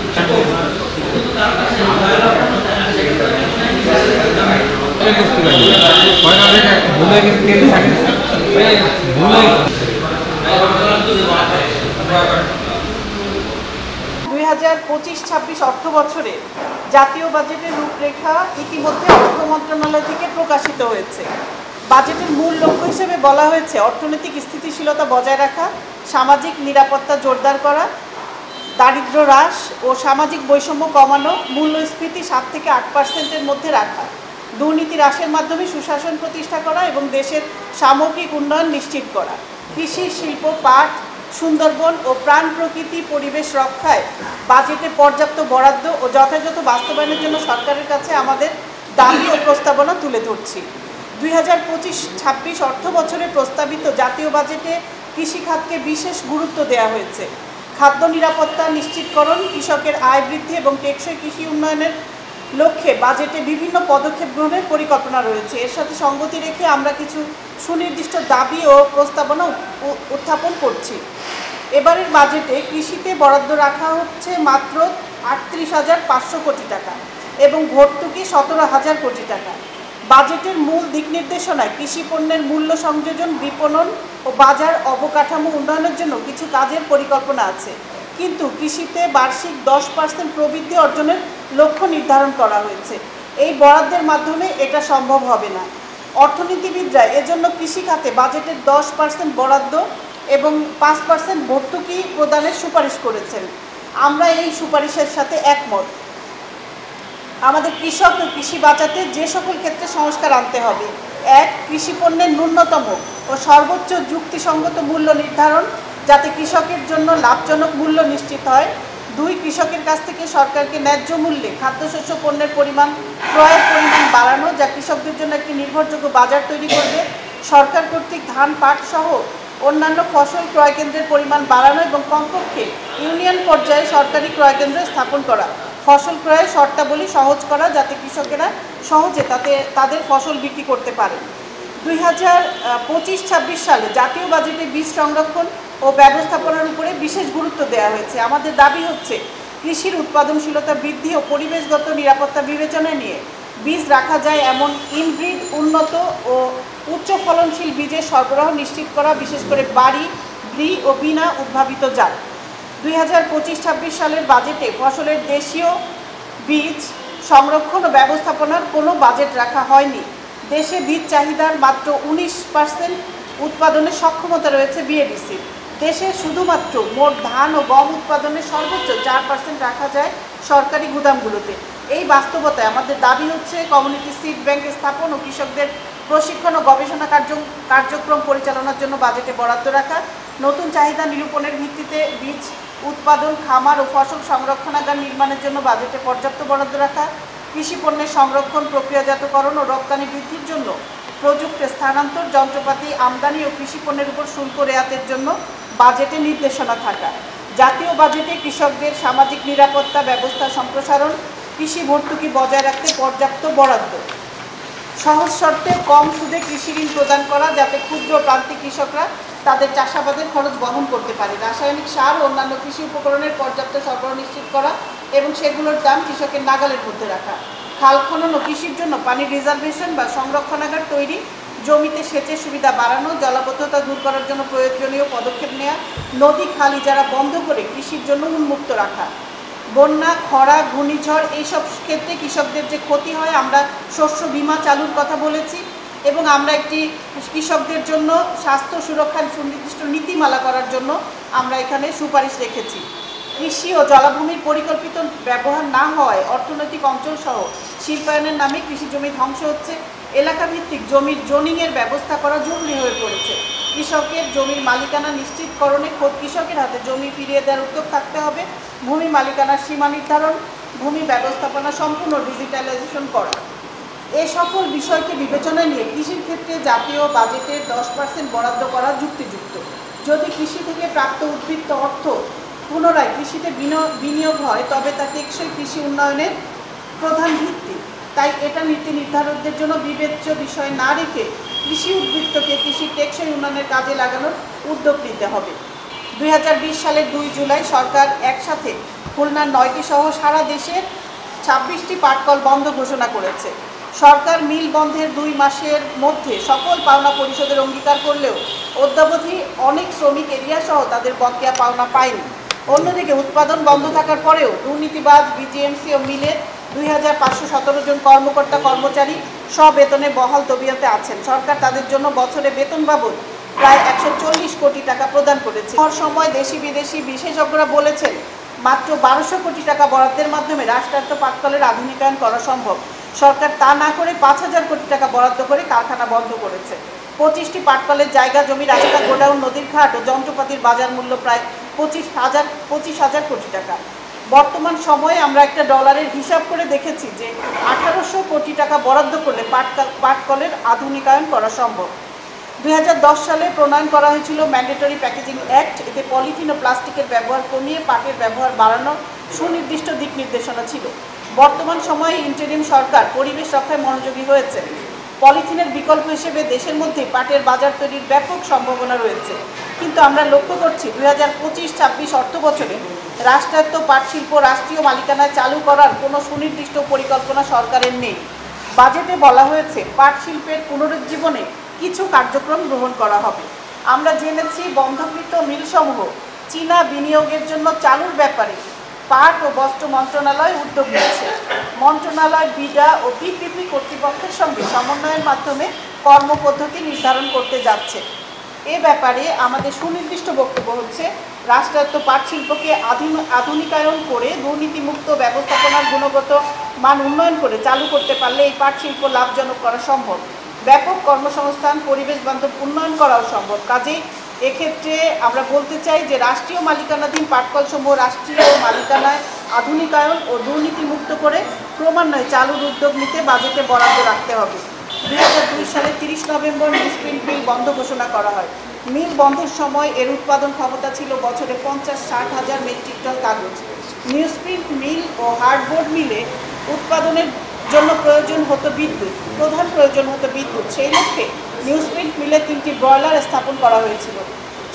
2025-26 অর্থ বছরে জাতীয় বাজেটের রূপরেখা ইতিমধ্যে অর্থ মন্ত্রণালয় থেকে প্রকাশিত হয়েছে। বাজেটের মূল লক্ষ্য হিসেবে বলা হয়েছে অর্থনৈতিক স্থিতিশীলতা বজায় রাখা, সামাজিক নিরাপত্তা জোরদার করা, দারিদ্র্য হ্রাস ও সামাজিক বৈষম্য কমানো, মূল্যস্ফীতি 7 থেকে 8% মধ্যে রাখা, দুর্নীতি হ্রাসের মাধ্যমে সুশাসন প্রতিষ্ঠা করা এবং দেশের সামগ্রিক উন্নয়ন নিশ্চিত করা, কৃষি, শিল্প, পাট, সুন্দরবন ও প্রাণ প্রকৃতি পরিবেশ রক্ষায় বাজেটে পর্যাপ্ত বরাদ্দ ও যথাযথ বাস্তবায়নের জন্য সরকারের কাছে আমাদের দাবি ও প্রস্তাবনা তুলে ধরছি। 2025-26 অর্থ বছরে প্রস্তাবিত জাতীয় বাজেটে কৃষিখাতকে বিশেষ গুরুত্ব দেওয়া হয়েছে। খাদ্য নিরাপত্তা নিশ্চিতকরণ, কৃষকের আয় বৃদ্ধি এবং টেকসই কৃষি উন্নয়নের লক্ষ্যে বাজেটে বিভিন্ন পদক্ষেপ গ্রহণের পরিকল্পনা রয়েছে। এর সাথে সঙ্গতি রেখে আমরা কিছু সুনির্দিষ্ট দাবি ও প্রস্তাবনা উত্থাপন করছি। এবারের বাজেটে কৃষিতে বরাদ্দ রাখা হচ্ছে মাত্র 38,500 কোটি টাকা এবং ভর্তুকি 17,000 কোটি টাকা। বাজেটের মূল দিক নির্দেশনায় কৃষি পণ্যের মূল্য সংযোজন, বিপণন ও বাজার অবকাঠামো উন্নয়নের জন্য কিছু কাজের পরিকল্পনা আছে, কিন্তু কৃষিতে বার্ষিক 10% প্রবৃদ্ধি অর্জনের লক্ষ্য নির্ধারণ করা হয়েছে। এই বরাদ্দের মাধ্যমে এটা সম্ভব হবে না। অর্থনীতিবিদরা এজন্য কৃষি খাতে বাজেটের 10% বরাদ্দ এবং 5% ভর্তুকি প্রদানের সুপারিশ করেছেন। আমরা এই সুপারিশের সাথে একমত। আমাদের কৃষক ও কৃষি বাঁচাতে যে সকল ক্ষেত্রে সংস্কার আনতে হবে: 1. কৃষি পণ্যের ন্যূনতম ও সর্বোচ্চ যুক্তিসঙ্গত মূল্য নির্ধারণ, যাতে কৃষকের জন্য লাভজনক মূল্য নিশ্চিত হয়। 2. কৃষকের কাছ থেকে সরকারকে ন্যায্য মূল্যে খাদ্যশস্য পণ্যের ক্রয়ের পরিমাণ বাড়ানো, যা কৃষকদের জন্য একটি নির্ভরযোগ্য বাজার তৈরি করবে। সরকার কর্তৃক ধান, পাট সহ অন্যান্য ফসল ক্রয় কেন্দ্রের পরিমাণ বাড়ানো এবং কমপক্ষে ইউনিয়ন পর্যায়ে সরকারি ক্রয় কেন্দ্র স্থাপন করা। ফসল ক্রয়ের শর্তাবলী সহজ করা, যাতে কৃষকেরা সহজে তাদের ফসল বিক্রি করতে পারে। 2025-26 সালে জাতীয় বাজেটে বীজ সংরক্ষণ ও ব্যবস্থাপনার উপরে বিশেষ গুরুত্ব দেওয়া হয়েছে। আমাদের দাবি হচ্ছে কৃষির উৎপাদনশীলতা বৃদ্ধি ও পরিবেশগত নিরাপত্তা বিবেচনায় নিয়ে বীজ রাখা যায় এমন ইনব্রিড, উন্নত ও উচ্চ ফলনশীল বীজের সরবরাহ নিশ্চিত করা, বিশেষ করে বাড়ি, ব্রি ও বিনা উদ্ভাবিত জাত। 2025-26 সালের বাজেটে ফসলের দেশীয় বীজ সংরক্ষণ ও ব্যবস্থাপনার কোনো বাজেট রাখা হয়নি। দেশে বীজ চাহিদার মাত্র 19% উৎপাদনের সক্ষমতা রয়েছে বিএডিসি। দেশে শুধুমাত্র মোট ধান ও গম উৎপাদনের সর্বোচ্চ 4% রাখা যায় সরকারি গুদামগুলোতে। এই বাস্তবতায় আমাদের দাবি হচ্ছে কমিউনিটি সিড ব্যাংক স্থাপন ও কৃষকদের প্রশিক্ষণ ও গবেষণা কার্যক্রম পরিচালনার জন্য বাজেটে বরাদ্দ রাখা, নতুন চাহিদা নিরূপণের ভিত্তিতে বীজ উৎপাদন, খামার ও ফসল সংরক্ষণাগার নির্মাণের জন্য বাজেটে পর্যাপ্ত বরাদ্দ রাখা, কৃষি পণ্যের সংরক্ষণ, প্রক্রিয়াজাতকরণ ও রপ্তানি বৃদ্ধির জন্য প্রযুক্তি স্থানান্তর, যন্ত্রপাতি আমদানি ও কৃষি পণ্যের উপর শুল্ক রেয়াতের জন্য বাজেটে নির্দেশনা থাকা, জাতীয় বাজেটে কৃষকদের সামাজিক নিরাপত্তা ব্যবস্থা সম্প্রসারণ, কৃষি ভর্তুকি বজায় রাখতে পর্যাপ্ত বরাদ্দ, সহজ শর্তে কম সুদে কৃষি ঋণ প্রদান করা, যাতে ক্ষুদ্র প্রান্তিক কৃষকরা তাদের চাষাবাদের খরচ বহন করতে পারে, রাসায়নিক সার ও অন্যান্য কৃষি উপকরণের পর্যাপ্ত সরবরাহ নিশ্চিত করা এবং সেগুলোর দাম কৃষকের নাগালের মধ্যে রাখা, খাল খনন ও কৃষির জন্য পানির রিজার্ভেশন বা সংরক্ষণাগার তৈরি, জমিতে সেচের সুবিধা বাড়ানো, জলাবদ্ধতা দূর করার জন্য প্রয়োজনীয় পদক্ষেপ নেওয়া, নদী খাল ইজারা বন্ধ করে কৃষির জন্য উন্মুক্ত রাখা, বন্যা, খরা, ঘূর্ণিঝড় এইসব ক্ষেত্রে কৃষকদের যে ক্ষতি হয়, আমরা শস্য বীমা চালুর কথা বলেছি এবং আমরা একটি কৃষকদের জন্য স্বাস্থ্য সুরক্ষার সুনির্দিষ্ট নীতিমালা করার জন্য আমরা এখানে সুপারিশ রেখেছি। কৃষি ও জলাভূমির পরিকল্পিত ব্যবহার না হওয়ায় অর্থনৈতিক অঞ্চলসহ শিল্পায়নের নামে কৃষি জমি ধ্বংস হচ্ছে। এলাকাভিত্তিক জমির জোনিংয়ের ব্যবস্থা করা জরুরি হয়ে পড়েছে। কৃষকের জমির মালিকানা নিশ্চিতকরণে খোদ কৃষকের হাতে জমি ফিরিয়ে দেওয়ার উদ্যোগ থাকতে হবে। ভূমি মালিকানার সীমা নির্ধারণ, ভূমি ব্যবস্থাপনা সম্পূর্ণ ডিজিটালাইজেশন করা, এ সকল বিষয়কে বিবেচনায় নিয়ে কৃষির ক্ষেত্রে জাতীয় বাজেটের 10% বরাদ্দ করা যুক্তিযুক্ত। যদি কৃষি থেকে প্রাপ্ত উদ্বৃত্ত অর্থ পুনরায় কৃষিতে বিনিয়োগ হয়, তবে তা টেকসই কৃষি উন্নয়নের প্রধান ভিত্তি। তাই এটা নীতি নির্ধারকদের জন্য বিবেচ্য বিষয় না রেখে কৃষি উদ্বৃত্তকে কৃষির টেকসই উন্নয়নের কাজে লাগানোর উদ্যোগ নিতে হবে। 2020 সালের 2 জুলাই সরকার একসাথে খুলনার 9টি সহ সারা দেশের 26টি পাটকল বন্ধ ঘোষণা করেছে। সরকার মিল বন্ধের 2 মাসের মধ্যে সকল পাওনা পরিশোধের অঙ্গীকার করলেও অদ্যাবধি অনেক শ্রমিক এরিয়া সহ তাদের বকেয়া পাওনা পায়নি। অন্যদিকে উৎপাদন বন্ধ থাকার পরেও দুর্নীতিবাজ বিজিএমসি ও মিলের 2517 জন কর্মকর্তা কর্মচারী স্ববেতনে বহাল তবিয়তে আছেন। সরকার তাদের জন্য বছরে বেতন বাবদ প্রায় 140 কোটি টাকা প্রদান করেছে। সময় দেশি বিদেশি বিশেষজ্ঞরা বলেছেন মাত্র 1200 কোটি টাকা বরাদ্দের মাধ্যমে রাষ্ট্রায়ত্ত পাটকলের আধুনিকায়ন করা সম্ভব। সরকার তা না করে 5000 কোটি টাকা বরাদ্দ করে কারখানা বন্ধ করেছে। 25টি পাটকলের জায়গা জমি, রাস্তা, গোডাউন, নদীর ঘাট ও যন্ত্রপাতির বাজার মূল্য প্রায় 25,000 কোটি টাকা। বর্তমান সময়ে আমরা একটা ডলারের হিসাব করে দেখেছি যে 1800 কোটি টাকা বরাদ্দ করলে পাটকলের আধুনিকায়ন করা সম্ভব। 2010 সালে প্রণয়ন করা হয়েছিল ম্যান্ডেটরি প্যাকেজিং অ্যাক্ট। এতে পলিথিন ও প্লাস্টিকের ব্যবহার কমিয়ে পাটের ব্যবহার বাড়ানোর সুনির্দিষ্ট দিক নির্দেশনা ছিল। বর্তমান সময়ে ইন্টারিম সরকার পরিবেশ রক্ষায় মনোযোগী হয়েছে। পলিথিনের বিকল্প হিসেবে দেশের মধ্যে পাটের বাজার তৈরির ব্যাপক সম্ভাবনা রয়েছে। কিন্তু আমরা লক্ষ্য করছি 2025-26 অর্থ বছরে রাষ্ট্রায়ত্ত পাট শিল্প রাষ্ট্রীয় মালিকানায় চালু করার কোনো সুনির্দিষ্ট পরিকল্পনা সরকারের নেই। বাজেটে বলা হয়েছে পাট শিল্পের পুনরুজ্জীবনে কিছু কার্যক্রম গ্রহণ করা হবে। আমরা জেনেছি বন্ধকৃত মিলসমূহ চীনা বিনিয়োগের জন্য চালুর ব্যাপারে পাট ও বস্ত্র মন্ত্রণালয় উদ্যোগ নিয়েছে। মন্ত্রণালয় বিডা ও পিপিপি কর্তৃপক্ষের সঙ্গে সমন্বয়ের মাধ্যমে কর্মপদ্ধতি নির্ধারণ করতে যাচ্ছে। এ ব্যাপারে আমাদের সুনির্দিষ্ট বক্তব্য হচ্ছে রাষ্ট্রায়ত্ত পাট শিল্পকে আধুনিকায়ন করে দুর্নীতিমুক্ত ব্যবস্থাপনার গুণগত মান উন্নয়ন করে চালু করতে পারলে এই পাট শিল্প লাভজনক করা সম্ভব। ব্যাপক কর্মসংস্থান, পরিবেশ বান্ধব উন্নয়ন করাও সম্ভব। কাজেই এক্ষেত্রে আমরা বলতে চাই যে রাষ্ট্রীয় মালিকানাধীন পাটকলসমূহ রাষ্ট্রীয় মালিকানায় আধুনিকায়ন ও দুর্নীতিমুক্ত করে ক্রমান্বয়ে চালুর উদ্যোগ নিতে বাজেটে বরাদ্দ রাখতে হবে। 2002 সালে 30 নভেম্বর নিউজপ্রিন্ট মিল বন্ধ ঘোষণা করা হয়। মিল বন্ধের সময় এর উৎপাদন ক্ষমতা ছিল বছরে 50-60 হাজার মেট্রিক টন কাগজ। নিউজপ্রিন্ট মিল ও হার্ডবোর্ড মিলে উৎপাদনের জন্য প্রয়োজন হতো বিদ্যুৎ, প্রধান প্রয়োজন হতো বিদ্যুৎ। সেই লক্ষ্যে নিউজপ্রিন্ট মিলে 3টি ব্রয়লার স্থাপন করা হয়েছিল।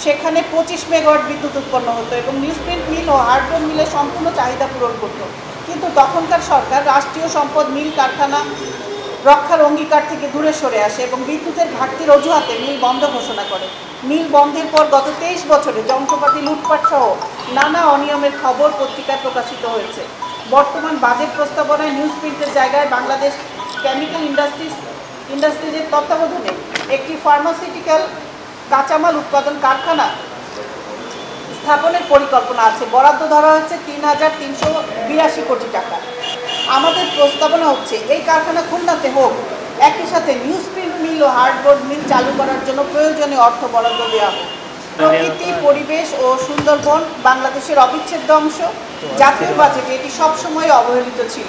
সেখানে 25 মেগাওয়াট বিদ্যুৎ উৎপন্ন হতো এবং নিউজপ্রিন্ট মিল ও হার্ডবোর্ড মিলে সম্পূর্ণ চাহিদা পূরণ করত। কিন্তু তখনকার সরকার রাষ্ট্রীয় সম্পদ মিল কারখানা রক্ষার অঙ্গীকার থেকে দূরে সরে আসে এবং বিদ্যুতের ঘাটতির অজুহাতে মিল বন্ধ ঘোষণা করে। মিল বন্ধের পর গত 23 বছরে যন্ত্রপাতি লুটপাট সহ নানা অনিয়মের খবর পত্রিকায় প্রকাশিত হয়েছে। বর্তমান বাজেট প্রস্তাবনায় নিউজপ্রিন্টের জায়গায় বাংলাদেশ কেমিক্যাল ইন্ডাস্ট্রিজের তত্ত্বাবধানে একটি ফার্মাসিউটিক্যাল কাঁচামাল উৎপাদন কারখানা স্থাপনের পরিকল্পনা আছে। বরাদ্দ ধরা হচ্ছে 3,382 কোটি টাকা। আমাদের প্রস্তাবনা হচ্ছে এই কারখানা খুলনাতে হোক, একই সাথে নিউজপ্রিন্ট মিল ও হার্ডবোর্ড মিল চালু করার জন্য প্রয়োজনীয় অর্থ বরাদ্দ দেওয়া হোক। প্রকৃতি, পরিবেশ ও সুন্দরবন বাংলাদেশের অবিচ্ছেদ্য অংশ। জাতীয় বাজেটে এটি সবসময় অবহেলিত ছিল।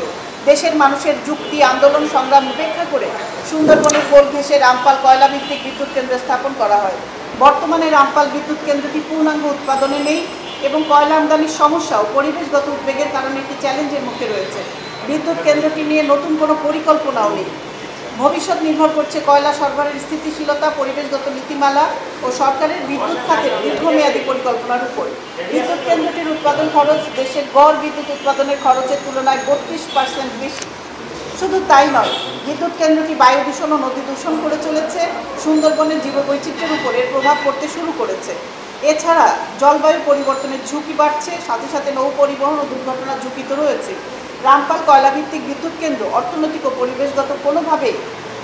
দেশের মানুষের যুক্তি, আন্দোলন, সংগ্রাম উপেক্ষা করে সুন্দরবনের কোল ঘেঁষে রামপাল কয়লা ভিত্তিক বিদ্যুৎ কেন্দ্র স্থাপন করা হয়। বর্তমানে রামপাল বিদ্যুৎ কেন্দ্রটি পূর্ণাঙ্গ উৎপাদনে নেই এবং কয়লা আমদানির সমস্যা ও পরিবেশগত উদ্বেগের কারণে একটি চ্যালেঞ্জের মুখে রয়েছে। বিদ্যুৎ কেন্দ্রটি নিয়ে নতুন কোনো পরিকল্পনাও নেই। ভবিষ্যৎ নির্ভর করছে কয়লা সরবরাহের স্থিতিশীলতা, পরিবেশগত নীতিমালা ও সরকারের বিদ্যুৎ খাতের দীর্ঘমেয়াদী পরিকল্পনার উপর। বিদ্যুৎ কেন্দ্রটির উৎপাদন খরচ দেশের গড় বিদ্যুৎ উৎপাদনের খরচের তুলনায় 32% বেশি। শুধু তাই নয়, বিদ্যুৎ কেন্দ্রটি বায়ু দূষণ ও নদী দূষণ করে চলেছে। সুন্দরবনের জীববৈচিত্র্যের উপর এর প্রভাব পড়তে শুরু করেছে। এছাড়া জলবায়ু পরিবর্তনের ঝুঁকি বাড়ছে, সাথে সাথে নৌ পরিবহন ও দুর্ঘটনার ঝুঁকি তো রয়েছে। রামপাল কয়লাভিত্তিক বিদ্যুৎ কেন্দ্র অর্থনৈতিক ও পরিবেশগত কোনোভাবেই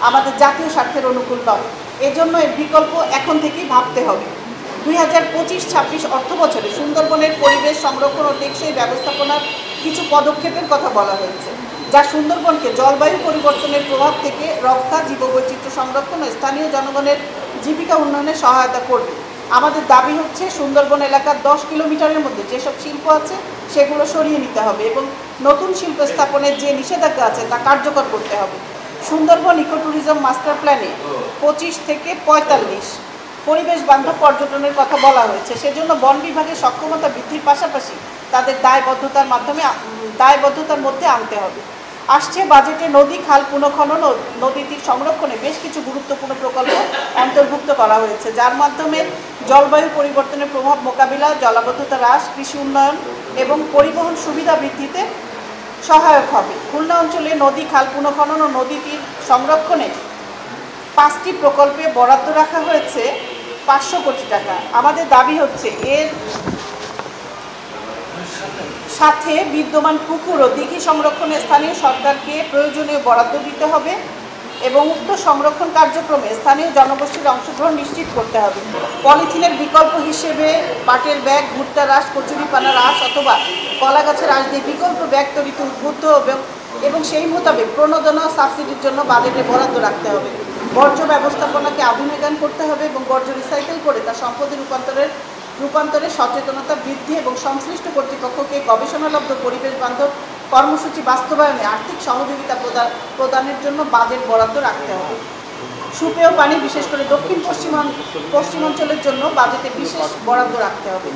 আমাদের জাতীয় স্বার্থের অনুকূল নয়। এজন্য এর বিকল্প এখন থেকেই ভাবতে হবে। 2025-26 অর্থ বছরে সুন্দরবনের পরিবেশ সংরক্ষণ ও টেকসই ব্যবস্থাপনার কিছু পদক্ষেপের কথা বলা হয়েছে, যা সুন্দরবনকে জলবায়ু পরিবর্তনের প্রভাব থেকে রক্ষা, জীববৈচিত্র্য সংরক্ষণ ও স্থানীয় জনগণের জীবিকা উন্নয়নে সহায়তা করবে। আমাদের দাবি হচ্ছে সুন্দরবন এলাকার 10 কিলোমিটারের মধ্যে যেসব শিল্প আছে সেগুলো সরিয়ে নিতে হবে এবং নতুন শিল্প স্থাপনের যে নিষেধাজ্ঞা আছে তা কার্যকর করতে হবে। সুন্দরবন ইকো ট্যুরিজম মাস্টার প্ল্যানে 25 থেকে 45 পরিবেশ বান্ধব পর্যটনের কথা বলা হয়েছে। সেজন্য বন বিভাগের সক্ষমতা বৃদ্ধির পাশাপাশি তাদের দায়বদ্ধতার মধ্যে আনতে হবে। আসছে বাজেটে নদী খাল পুনঃখনন ও নদী তীর সংরক্ষণে বেশ কিছু গুরুত্বপূর্ণ প্রকল্প অন্তর্ভুক্ত করা হয়েছে, যার মাধ্যমে জলবায়ু পরিবর্তনের প্রভাব মোকাবিলা, জলাবদ্ধতা হ্রাস, কৃষি উন্নয়ন এবং পরিবহন সুবিধা বৃদ্ধিতে সহায়ক হবে। খুলনা অঞ্চলে নদী খাল পুনঃখনন ও নদী তীর সংরক্ষণে 5টি প্রকল্পে বরাদ্দ রাখা হয়েছে 500 কোটি টাকা। আমাদের দাবি হচ্ছে এর সাথে বিদ্যমান পুকুর ও দিঘি সংরক্ষণে স্থানীয় সরকারকে প্রয়োজনীয় বরাদ্দ দিতে হবে এবং উক্ত সংরক্ষণ কার্যক্রমে স্থানীয় জনগোষ্ঠীর অংশগ্রহণ নিশ্চিত করতে হবে। পলিথিনের বিকল্প হিসেবে পাটের ব্যাগ, ভুট্টা রাশ, কচুরিপানা রাশ অথবা কলা গাছের রাশ দিয়ে বিকল্প ব্যাগ তৈরিতে উদ্বুদ্ধ এবং সেই মোতাবেক প্রণোদনা ও সাবসিডির জন্য বাজেটে বরাদ্দ রাখতে হবে। বর্জ্য ব্যবস্থাপনাকে আধুনিকায়ন করতে হবে এবং বর্জ্য রিসাইকেল করে তা সম্পদে রূপান্তরে সচেতনতা বৃদ্ধি এবং সংশ্লিষ্ট কর্তৃপক্ষকে গবেষণালব্ধ পরিবেশ বান্ধব কর্মসূচি বাস্তবায়নে আর্থিক সহযোগিতা প্রদানের জন্য বাজেট বরাদ্দ রাখতে হবে। সুপেয় পানি বিশেষ করে দক্ষিণ পশ্চিমাঞ্চলের জন্য বাজেটে বিশেষ বরাদ্দ রাখতে হবে।